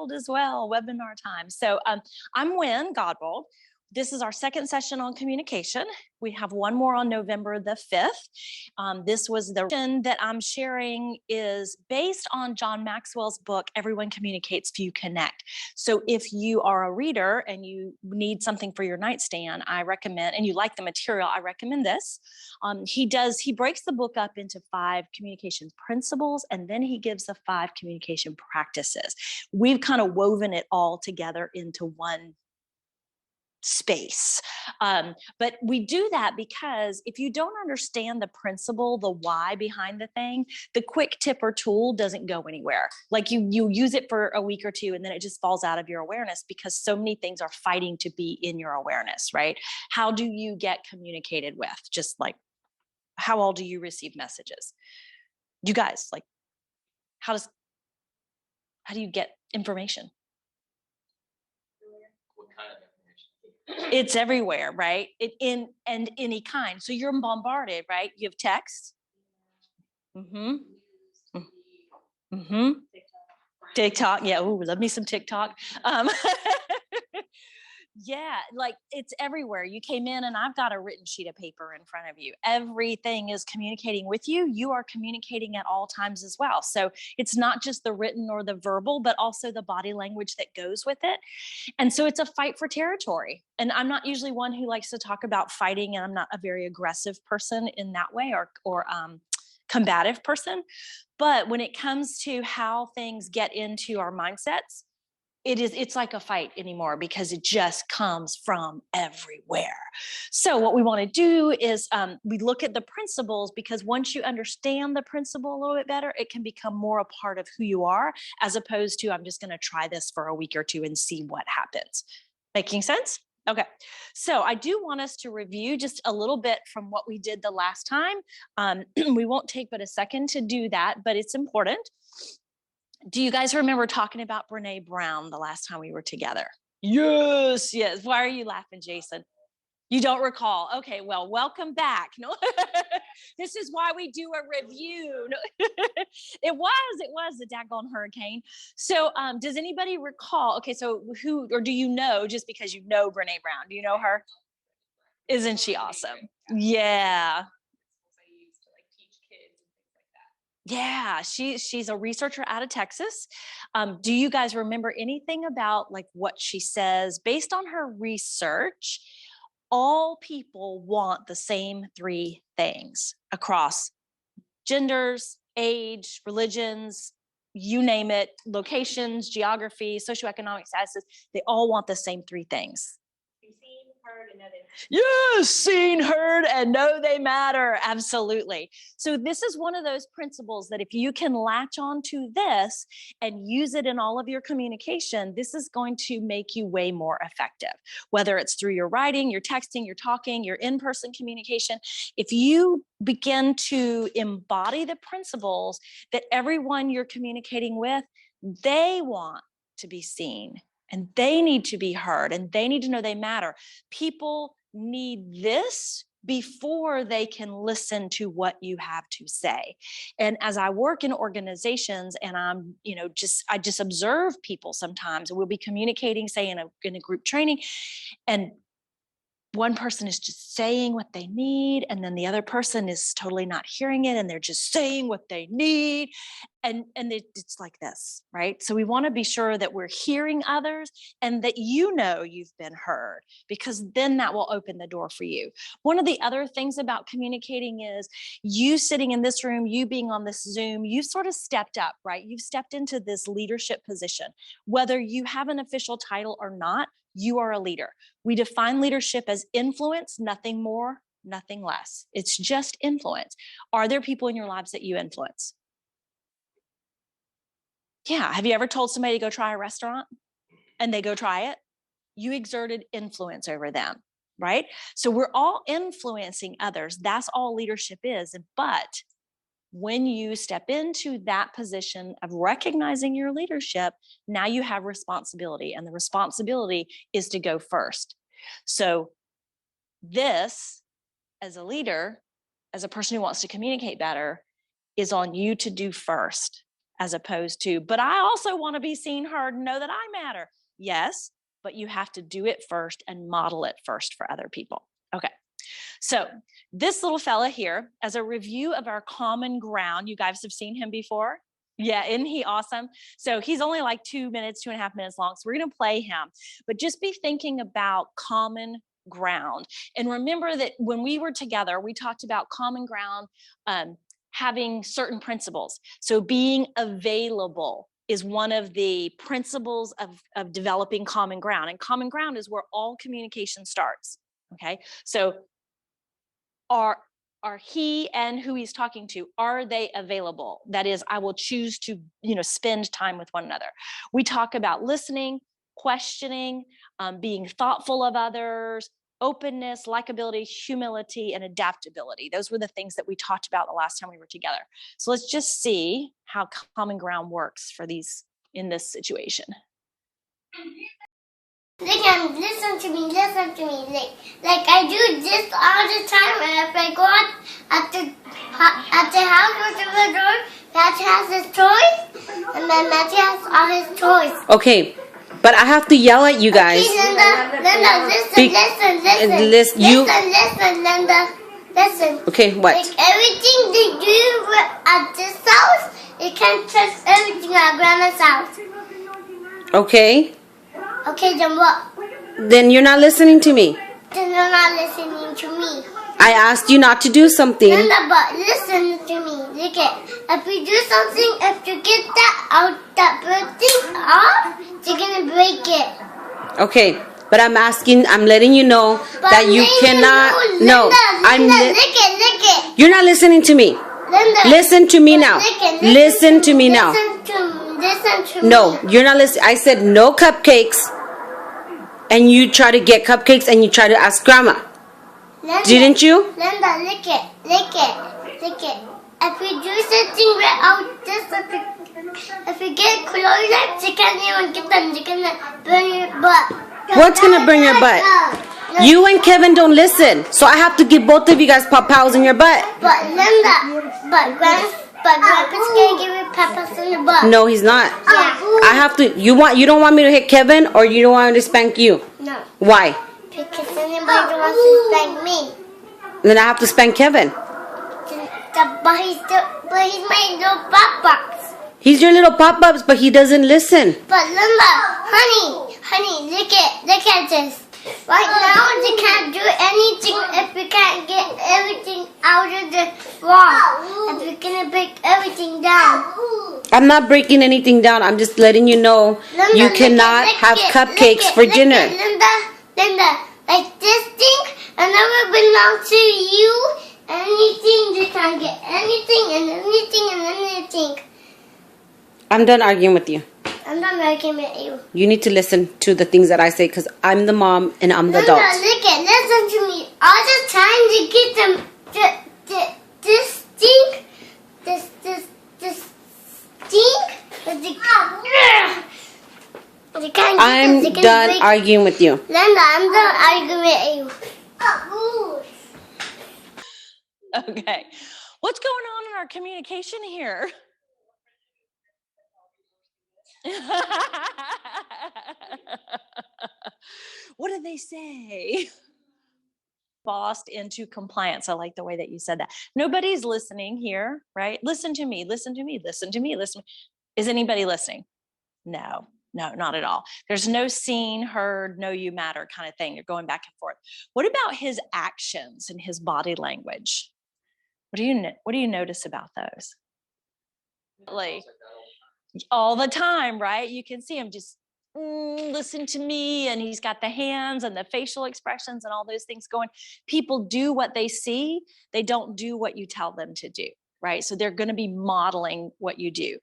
world as well, webinar time. So I'm Wynn, Godbold. This is our second session on communication. We have one more on November the 5th. This was the session that I'm sharing is based on John Maxwell's book, Everyone Communicates, Few Connect. So if you are a reader and you need something for your nightstand, I recommend, and you like the material, I recommend this. He breaks the book up into 5 communication principles, and then he gives the 5 communication practices. We've kind of woven it all together into one space. But we do that because if you don't understand the principle, the why behind the thing, the quick tip or tool doesn't go anywhere. Like you use it for a week or two and then it just falls out of your awareness because so many things are fighting to be in your awareness, right? How do you get communicated with? Just like, how all do you receive messages? You guys, like, how do you get information? What kind of information? It's everywhere, right? In any kind. So you're bombarded, right? You have text. TikTok. Yeah. Ooh, love me some TikTok. Yeah, like it's everywhere. You came in and I've got a written sheet of paper in front of you. Everything is communicating with you. You are communicating at all times as well. So it's not just the written or the verbal, but also the body language that goes with it. And so it's a fight for territory. And I'm not usually one who likes to talk about fighting, and I'm not a very aggressive person in that way or combative person. But when it comes to how things get into our mindsets, it's like a fight anymore because it just comes from everywhere. So what we want to do is we look at the principles, because once you understand the principle a little bit better, it can become more a part of who you are, as opposed to I'm just going to try this for a week or two and see what happens. Making sense? Okay, so I do want us to review just a little bit from what we did the last time. We won't take but a second to do that, but it's important. Do you guys remember talking about Brene Brown the last time we were together? Yes. Why are you laughing, Jason? You don't recall. Okay, well, welcome back. No, this is why we do a review. No, it was a daggone hurricane. So does anybody recall? Okay, so who, or do you know, just because you know Brene Brown, do you know her? Isn't she awesome? Yeah. Yeah, she's a researcher out of Texas. Do you guys remember anything about like what she says? Based on her research, all people want the same 3 things across genders, age, religions, you name it, locations, geography, socioeconomic statuses. They all want the same 3 things. Yes, seen, heard, and know they matter. Absolutely. So this is one of those principles that if you can latch on to this and use it in all of your communication, this is going to make you way more effective, whether it's through your writing, your texting, your talking, your in-person communication. If you begin to embody the principles that everyone you're communicating with, they want to be seen. And they need to be heard, and they need to know they matter. People need this before they can listen to what you have to say. And as I work in organizations and I'm, I just observe people sometimes, and we'll be communicating, say in a group training, and one person is just saying what they need, and then the other person is totally not hearing it, and they're just saying what they need. And it's like this, right? So we want to be sure that we're hearing others and that you've been heard, because then that will open the door for you. One of the other things about communicating is you sitting in this room, you being on this Zoom, you've sort of stepped up, right? You've stepped into this leadership position. Whether you have an official title or not, you are a leader. We define leadership as influence, nothing more, nothing less. It's just influence. Are there people in your lives that you influence? Yeah. Have you ever told somebody to go try a restaurant and they go try it? You exerted influence over them, right? So we're all influencing others. That's all leadership is. But when you step into that position of recognizing your leadership, now you have responsibility, and the responsibility is to go first. So this, as a leader, as a person who wants to communicate better, is on you to do first. as opposed to, but I also want to be seen, heard, and know that I matter. Yes, but you have to do it first and model it first for other people. Okay. So this little fella here, as a review of our common ground, you guys have seen him before? Yeah, isn't he awesome? So he's only like 2 minutes, 2.5 minutes long. So we're going to play him, but just be thinking about common ground. And remember that when we were together, we talked about common ground having certain principles. So being available is one of the principles of developing common ground. And common ground is where all communication starts. Okay, so are he and who he's talking to, are they available? That is, I will choose to, spend time with one another. We talk about listening, questioning, being thoughtful of others, openness, likability, humility, and adaptability. Those were the things that we talked about the last time we were together. So let's just see how common ground works for these in this situation. Listen to me. Like I do this all the time. And if I go out at the house or the door, Matthew has his toys, and then Matthew has all his toys. Okay, but I have to yell at you guys. Okay, Linda, listen, Linda, listen. Okay, what? Like everything they do at this house, you can't trust everything at Grandma's house. Okay. Okay, then what? Then you're not listening to me. Then you're not listening to me. I asked you not to do something. Linda, but listen to me. Look at, if you do something, if you get that bird thing off, you're gonna break it. Okay, but I'm letting you know that you cannot. Lick it. You're not listening to me. Linda, listen to me now. Listen to me now. Listen to me. No, you're not listening. I said no cupcakes, and you try to get cupcakes, and you try to ask Grandma. Linda, didn't you? Linda, lick it. If you do something right out this, if you get close, you can't even get them. You're gonna burn your butt. What's gonna burn your butt? You and Kevin don't listen, so I have to give both of you guys pop-pows in your butt. But Linda, Grandpa's gonna give you pop-pows in your butt. No, he's not. Yeah. I have to. You don't want me to hit Kevin, or you don't want me to spank you? No. Why? Because anybody wants to spank me. Then I have to spank Kevin. But he's my little pop-pops. He's your little pop-ups, but he doesn't listen. But Linda, honey, look at this. Right now, they can't do anything if we can't get everything out of the wall. If we're gonna break everything down. I'm not breaking anything down. I'm just letting you know you cannot have cupcakes for dinner. Linda, like this thing, I never belong to you. Anything, you can't get anything and anything and anything. I'm done arguing with you. I'm not arguing with you. You need to listen to the things that I say because I'm the mom and I'm the adult. Listen to me. All the time to get them this thing, I'm done arguing with you. Linda, I'm done arguing with you. Okay. What's going on in our communication here? What did they say? Bossed into compliance. I like the way that you said that. Nobody's listening here, right? Listen to me. Is anybody listening? No, not at all. There's no seen, heard, know you matter kind of thing. You're going back and forth. What about his actions and his body language? What do you notice about those? Like all the time, right? You can see him just listen to me, and he's got the hands and the facial expressions and all those things going. People do what they see. They don't do what you tell them to do, right? So they're going to be modeling what you do.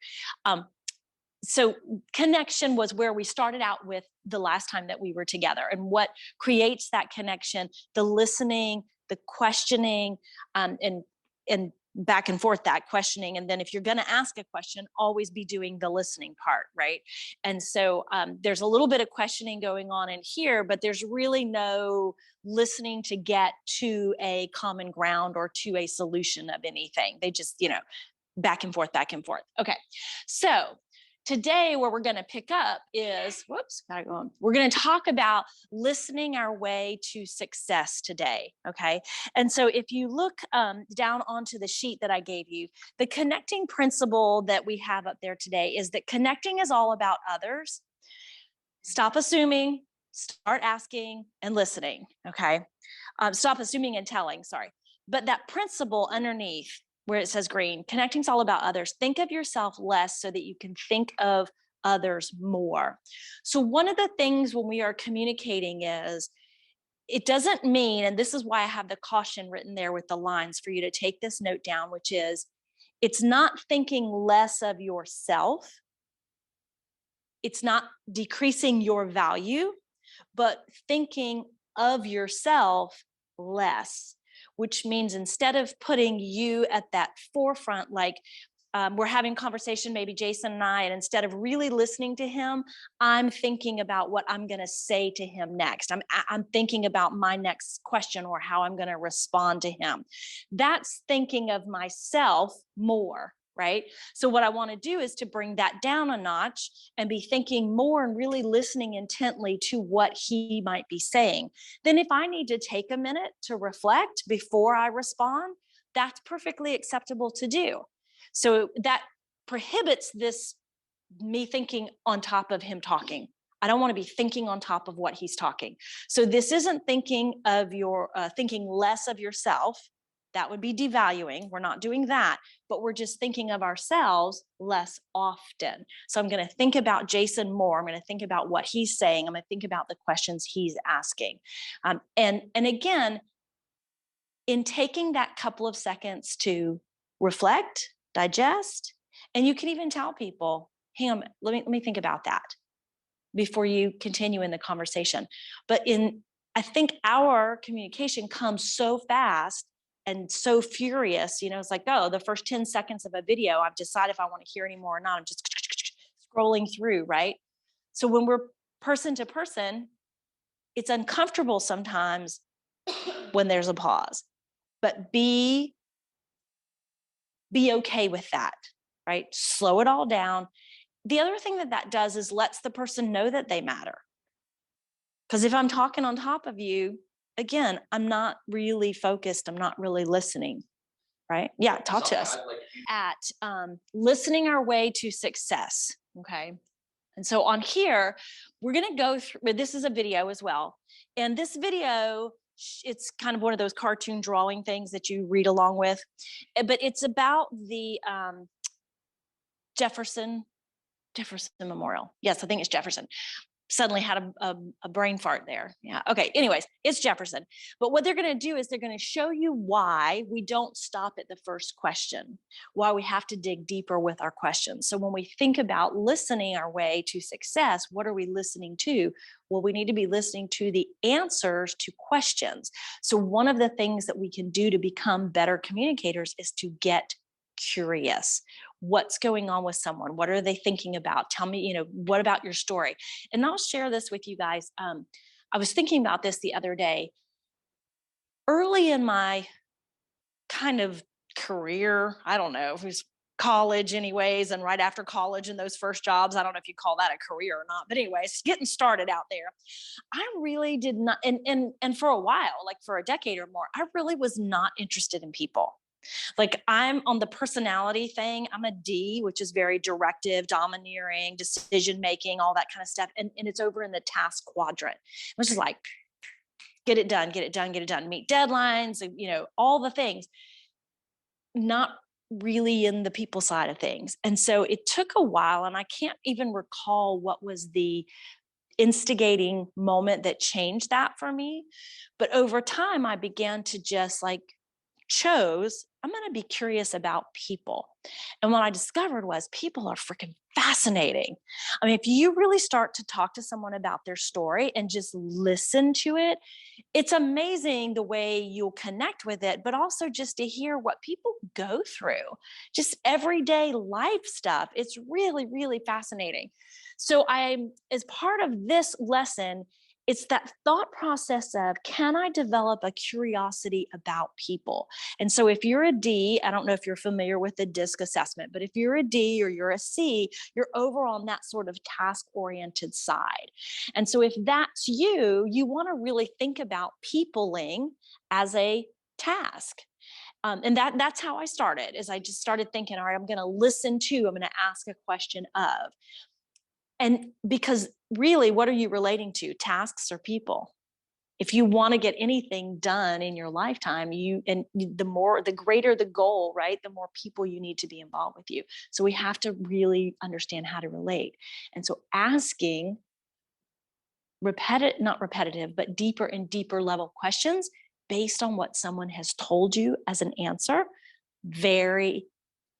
So connection was where we started out with the last time that we were together, and what creates that connection, the listening, the questioning, and back and forth, that questioning. And then if you're going to ask a question, always be doing the listening part, right? And so there's a little bit of questioning going on in here, but there's really no listening to get to a common ground or to a solution of anything. They just, back and forth, back and forth. Okay. So today, where we're going to pick up is, we're going to talk about listening our way to success today. Okay. And so if you look down onto the sheet that I gave you, the connecting principle that we have up there today is that connecting is all about others. Stop assuming, start asking and listening. Okay. Stop assuming and telling, sorry. But that principle underneath, where it says green, connecting's all about others. Think of yourself less so that you can think of others more. So one of the things when we are communicating is, it doesn't mean, and this is why I have the caution written there with the lines for you to take this note down, which is, it's not thinking less of yourself. It's not decreasing your value, but thinking of yourself less, which means instead of putting you at that forefront, like we're having conversation, maybe Jason and I, and instead of really listening to him, I'm thinking about what I'm going to say to him next. I'm thinking about my next question or how I'm going to respond to him. That's thinking of myself more. Right? So what I want to do is to bring that down a notch and be thinking more and really listening intently to what he might be saying. Then if I need to take a minute to reflect before I respond, that's perfectly acceptable to do. So that prohibits this me thinking on top of him talking. I don't want to be thinking on top of what he's talking. So this isn't thinking of your thinking less of yourself. That would be devaluing. We're not doing that, but we're just thinking of ourselves less often. So I'm going to think about Jason more. I'm going to think about what he's saying. I'm going to think about the questions he's asking. And again, in taking that couple of seconds to reflect, digest, and you can even tell people, hang on, let me think about that before you continue in the conversation. But I think our communication comes so fast and so furious, it's like, oh, the first 10 seconds of a video, I've decided if I want to hear any more or not. I'm just scrolling through, right? So when we're person to person, it's uncomfortable sometimes when there's a pause, but be okay with that, right? Slow it all down. The other thing that does is lets the person know that they matter. Because if I'm talking on top of you, again, I'm not really focused. I'm not really listening, right? Yeah, talk to us. At listening our way to success, okay? And so on here, we're going to go through, this is a video as well. And this video, it's kind of one of those cartoon drawing things that you read along with. But it's about the Jefferson Memorial. Yes, I think it's Jefferson. Suddenly had a brain fart there. Yeah. Okay. Anyways, it's Jefferson. But what they're going to do is they're going to show you why we don't stop at the first question, why we have to dig deeper with our questions. So when we think about listening our way to success, what are we listening to? Well, we need to be listening to the answers to questions. So one of the things that we can do to become better communicators is to get curious. What's going on with someone? What are they thinking about? Tell me, what about your story? And I'll share this with you guys. I was thinking about this the other day. Early in my kind of career, I don't know, it was college anyways, and right after college and those first jobs, I don't know if you call that a career or not, but anyways, getting started out there, I really did not, and for a while, like for a decade or more, I really was not interested in people. Like I'm on the personality thing. I'm a D, which is very directive, domineering, decision-making, all that kind of stuff. And it's over in the task quadrant, which is like, get it done, meet deadlines, all the things, not really in the people side of things. And so it took a while, and I can't even recall what was the instigating moment that changed that for me. But over time, I began to just I'm going to be curious about people. And what I discovered was people are freaking fascinating. I mean, if you really start to talk to someone about their story and just listen to it, it's amazing the way you'll connect with it, but also just to hear what people go through, just everyday life stuff. It's really, really fascinating. So as part of this lesson, it's that thought process of, can I develop a curiosity about people? And so if you're a D, I don't know if you're familiar with the DISC assessment, but if you're a D or you're a C, you're over on that sort of task-oriented side. And so if that's you, you want to really think about peopling as a task. And that's how I started, is I just started thinking, all right, I'm going to listen to, I'm going to ask a question of. And because really, what are you relating to, tasks or people? If you want to get anything done in your lifetime, the greater the goal, right, the more people you need to be involved with you. So we have to really understand how to relate. And so asking not repetitive, but deeper and deeper level questions based on what someone has told you as an answer, very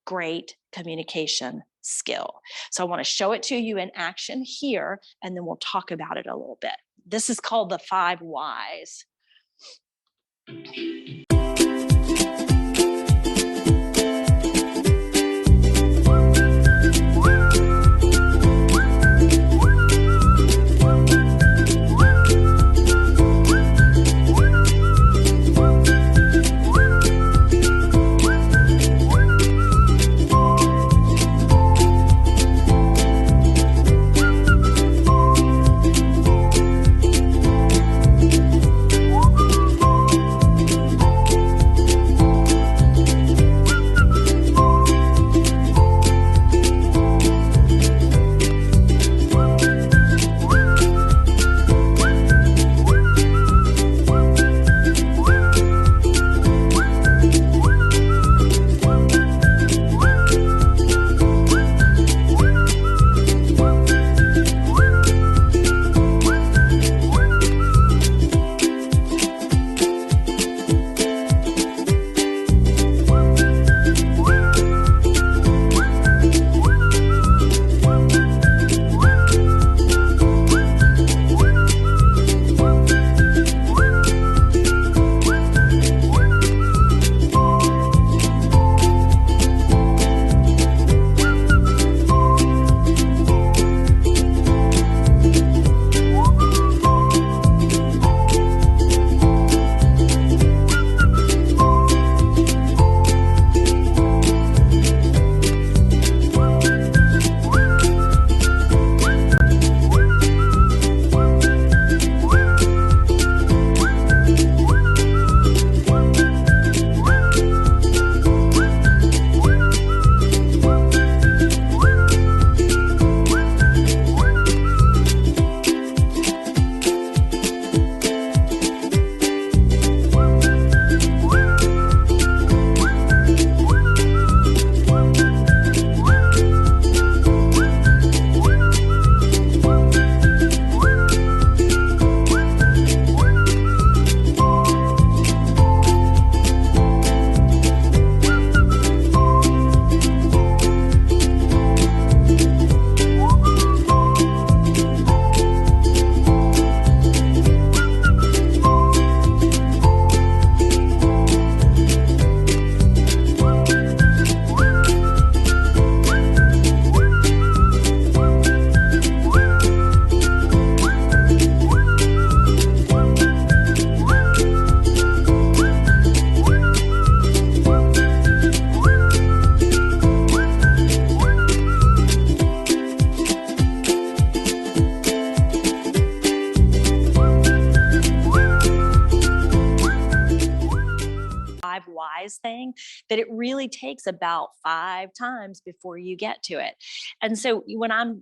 great communication skill. So I want to show it to you in action here, and then we'll talk about it a little bit. This is called the 5 whys. Thing that it really takes about 5 times before you get to it. And so when I'm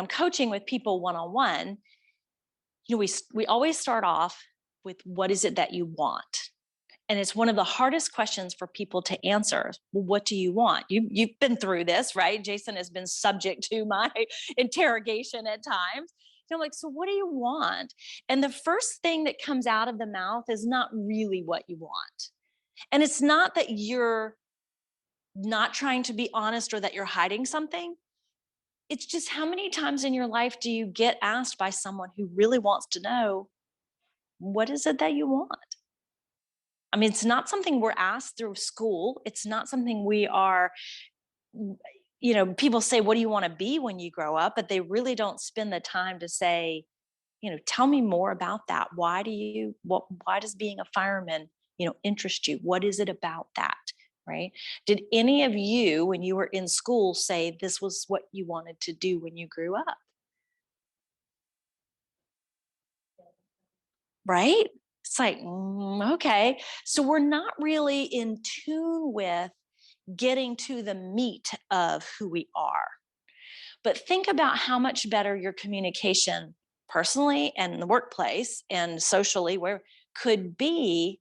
coaching with people one-on-one, we always start off with, what is it that you want? And it's one of the hardest questions for people to answer. Well, what do you want? You've been through this, right? Jason has been subject to my interrogation at times. I'm like, so what do you want? And the first thing that comes out of the mouth is not really what you want. And it's not that you're not trying to be honest or that you're hiding something. It's just, how many times in your life do you get asked by someone who really wants to know, what is it that you want? I mean, it's not something we're asked through school. It's not something we are, people say, what do you want to be when you grow up? But they really don't spend the time to say, tell me more about that. Why does being a fireman, interest you? What is it about that? Right? Did any of you, when you were in school, say this was what you wanted to do when you grew up? Right? It's like, okay. So we're not really in tune with getting to the meat of who we are. But think about how much better your communication personally and in the workplace and socially where could be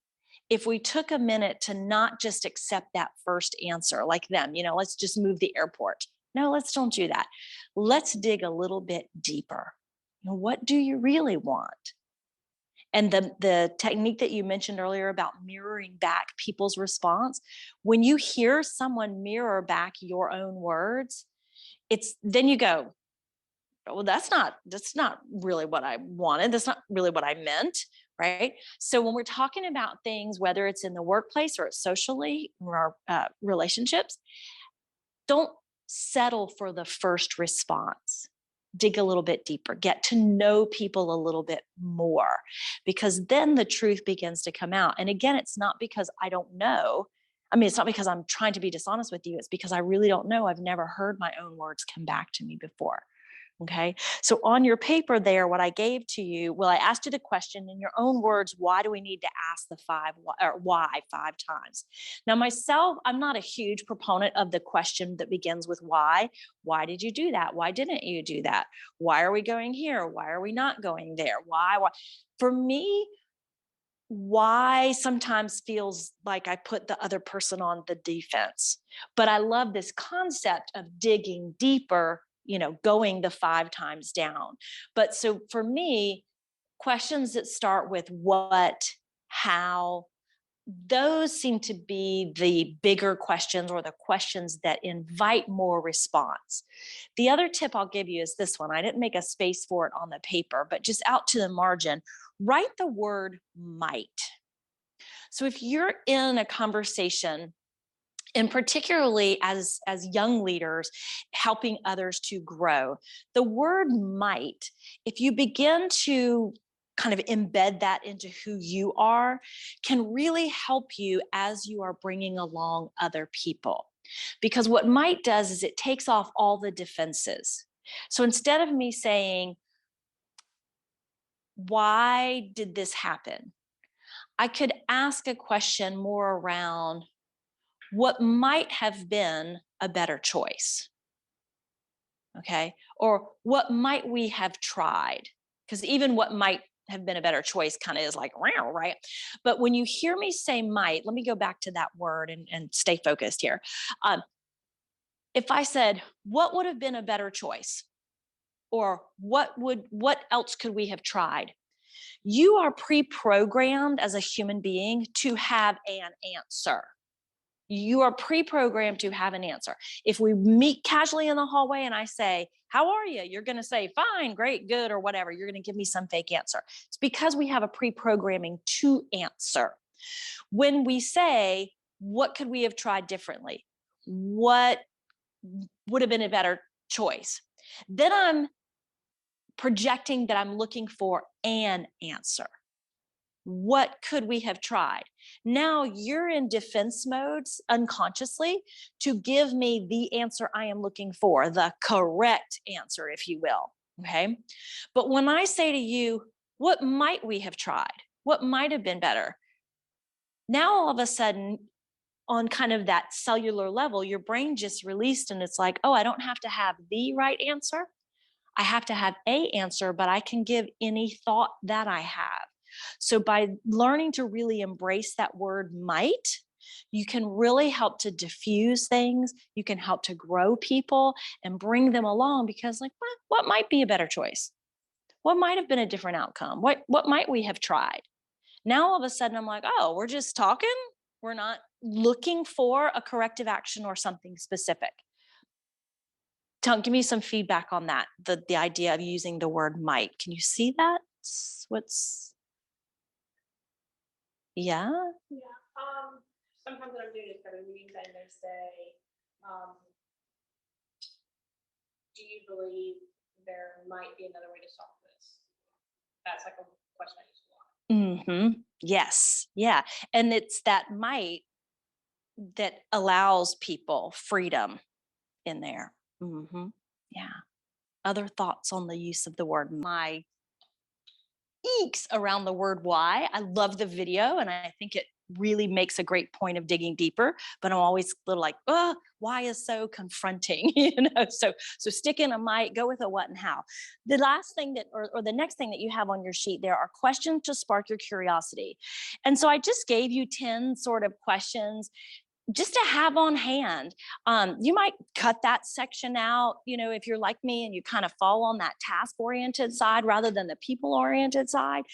if we took a minute to not just accept that first answer like them, let's just move the airport. No, let's don't do that. Let's dig a little bit deeper. What do you really want? And the technique that you mentioned earlier about mirroring back people's response, when you hear someone mirror back your own words, then you go, well, that's not really what I wanted. That's not really what I meant. Right. So when we're talking about things, whether it's in the workplace or socially or relationships, don't settle for the first response. Dig a little bit deeper, get to know people a little bit more, because then the truth begins to come out. And again, it's not because I don't know. It's not because I'm trying to be dishonest with you. It's because I really don't know. I've never heard my own words come back to me before. Okay. So on your paper there, what I gave to you, I asked you the question in your own words, why do we need to ask why 5 times? Now, myself, I'm not a huge proponent of the question that begins with why. Why did you do that? Why didn't you do that? Why are we going here? Why are we not going there? Why? For me, why sometimes feels like I put the other person on the defense. But I love this concept of digging deeper, going the 5 times down. But so for me, questions that start with what, how, those seem to be the bigger questions or the questions that invite more response. The other tip I'll give you is this one. I didn't make a space for it on the paper, but just out to the margin, write the word might. So if you're in a conversation, and particularly as young leaders helping others to grow, the word might, if you begin to kind of embed that into who you are, can really help you as you are bringing along other people. Because what might does is it takes off all the defenses. So instead of me saying, why did this happen? I could ask a question more around, what might have been a better choice? Okay. Or what might we have tried? Because even what might have been a better choice kind of is like, wow, right? But when you hear me say might, let me go back to that word and stay focused here. If I said, what would have been a better choice? Or what else could we have tried? You are pre-programmed as a human being to have an answer. You are pre-programmed to have an answer. If we meet casually in the hallway and I say, how are you? You're going to say, fine, great, good, or whatever. You're going to give me some fake answer. It's because we have a pre-programming to answer. When we say, what could we have tried differently? What would have been a better choice? Then I'm projecting that I'm looking for an answer. What could we have tried? Now you're in defense modes unconsciously to give me the answer I am looking for, the correct answer, if you will. Okay. But when I say to you, what might we have tried? What might have been better? Now, all of a sudden, on kind of that cellular level, your brain just released and it's like, oh, I don't have to have the right answer. I have to have a answer, but I can give any thought that I have. So by learning to really embrace that word might, you can really help to diffuse things. You can help to grow people and bring them along because like, what might be a better choice? What might have been a different outcome? What might we have tried? Now, all of a sudden I'm like, oh, we're just talking. We're not looking for a corrective action or something specific. Give me some feedback on that. The idea of using the word might. Can you see that? Yeah. Yeah. Sometimes what I'm doing is kind of meetings and they say, do you believe there might be another way to solve this? that's like a question I just want. Mm-hmm. Yes. Yeah. And it's that might that allows people freedom in there. Mm-hmm. Yeah. Other thoughts on the use of the word? My eeks around the word why. I love the video and I think it really makes a great point of digging deeper, but I'm always a little like, oh, why is so confronting, so stick in a might, go with a what and how. The last thing that, or the next thing that you have on your sheet, there are questions to spark your curiosity. And so I just gave you 10 sort of questions just to have on hand. You might cut that section out, if you're like me and you kind of fall on that task-oriented side rather than the people-oriented side.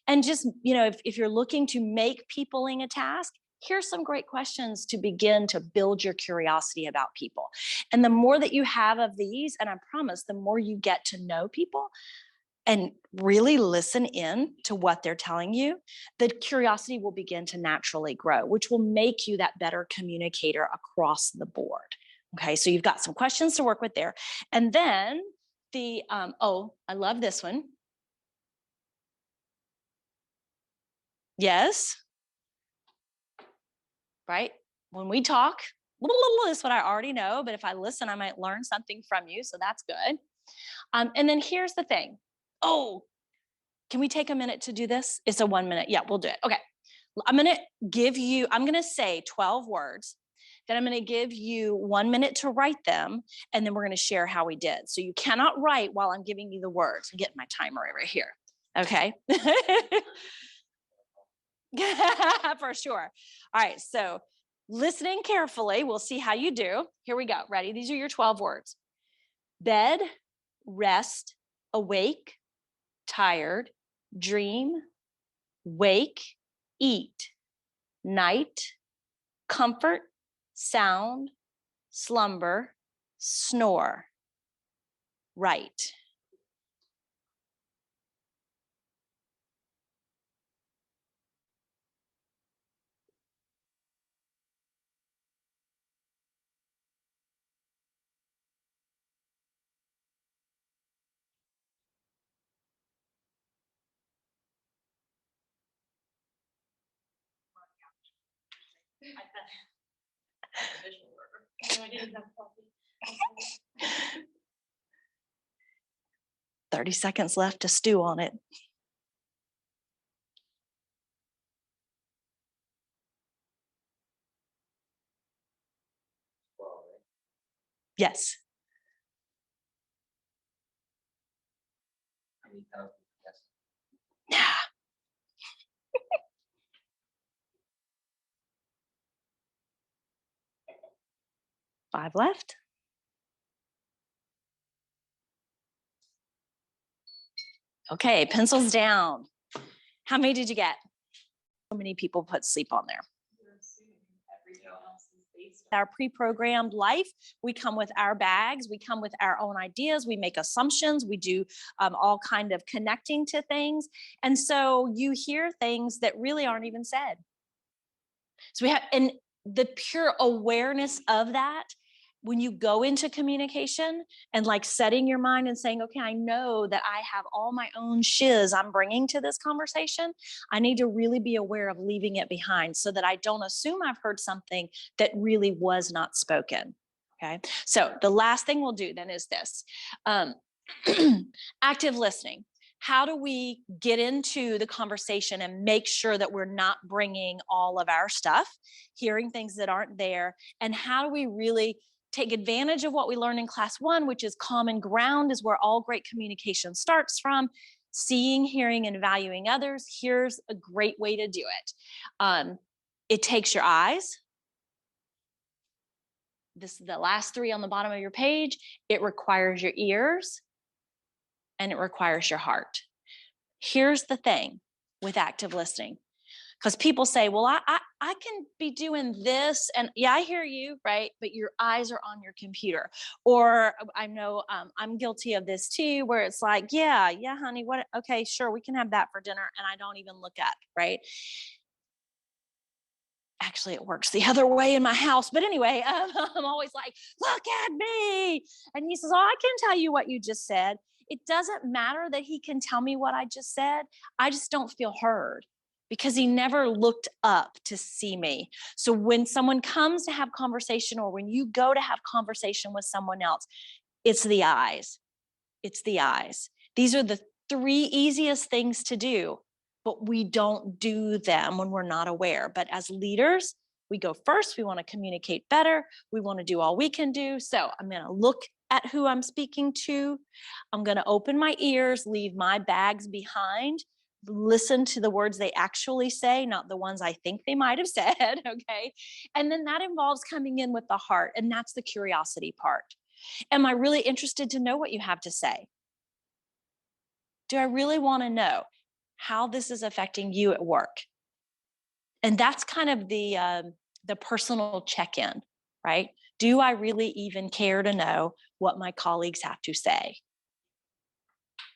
And just, if you're looking to make peopling a task, here's some great questions to begin to build your curiosity about people. And the more that you have of these, and I promise, the more you get to know people and really listen in to what they're telling you, the curiosity will begin to naturally grow, which will make you that better communicator across the board. Okay, so you've got some questions to work with there. And then the, I love this one. Yes. Right? When we talk, is what I already know, but if I listen, I might learn something from you, so that's good. And then here's the thing. Oh, can we take a minute to do this? It's a 1 minute. Yeah, we'll do it. Okay. I'm going to say 12 words. Then I'm going to give you 1 minute to write them. And then we're going to share how we did. So you cannot write while I'm giving you the words. I'm getting my timer over here. Okay. For sure. All right. So listening carefully, we'll see how you do. Here we go. Ready? These are your 12 words. Bed, rest, awake, tired, dream, wake, eat, night, comfort, sound, slumber, snore, right. I didn't have coffee. 30 seconds left to stew on it. Yes. Yeah. 5 left. Okay, pencils down. How many did you get? So many people put sleep on there. Our pre-programmed life, we come with our bags, we come with our own ideas, we make assumptions, we do all kind of connecting to things. And so you hear things that really aren't even said. So we have, and the pure awareness of that, when you go into communication and like setting your mind and saying, okay, I know that I have all my own shiz I'm bringing to this conversation. I need to really be aware of leaving it behind so that I don't assume I've heard something that really was not spoken. Okay. So the last thing we'll do then is this, active listening. How do we get into the conversation and make sure that we're not bringing all of our stuff, hearing things that aren't there? And how do we really take advantage of what we learned in class 1, which is common ground is where all great communication starts from. Seeing, hearing, and valuing others. Here's a great way to do it. It takes your eyes. This is the last 3 on the bottom of your page. It requires your ears. And it requires your heart. Here's the thing with active listening. Because people say, well, I can be doing this. And yeah, I hear you, right? But your eyes are on your computer. Or I know I'm guilty of this too, where it's like, yeah, honey, what? Okay, sure, we can have that for dinner. And I don't even look up, right? Actually, it works the other way in my house. But anyway, I'm always like, look at me. And he says, oh, I can tell you what you just said. It doesn't matter that he can tell me what I just said. I just don't feel heard because he never looked up to see me. So when someone comes to have conversation, or when you go to have conversation with someone else, it's the eyes. It's the eyes. These are the 3 easiest things to do, but we don't do them when we're not aware. But as leaders, we go first. We want to communicate better. We want to do all we can do. So I'm going to look at who I'm speaking to. I'm going to open my ears, leave my bags behind, listen to the words they actually say, not the ones I think they might have said. Okay. And then that involves coming in with the heart. And that's the curiosity part. Am I really interested to know what you have to say? Do I really want to know how this is affecting you at work? And that's kind of the personal check-in, right? Do I really even care to know what my colleagues have to say?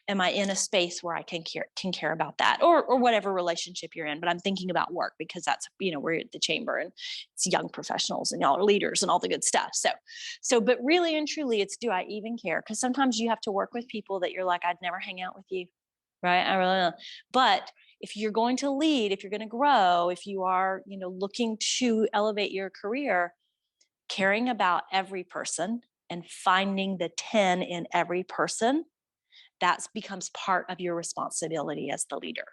Am I in a space where I can care about that, or whatever relationship you're in? But I'm thinking about work because that's, we're at the chamber and it's young professionals and y'all are leaders and all the good stuff. But really and truly, it's, do I even care? Because sometimes you have to work with people that you're like, I'd never hang out with you, right? I really don't. But if you're going to lead, if you're going to grow, if you are, looking to elevate your career, caring about every person and finding the 10 in every person, that becomes part of your responsibility as the leader.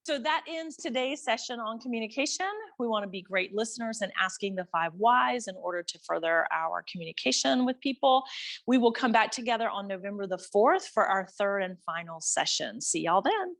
So that ends today's session on communication. We want to be great listeners and asking the 5 whys in order to further our communication with people. We will come back together on November the 4th for our 3rd and final session. See y'all then.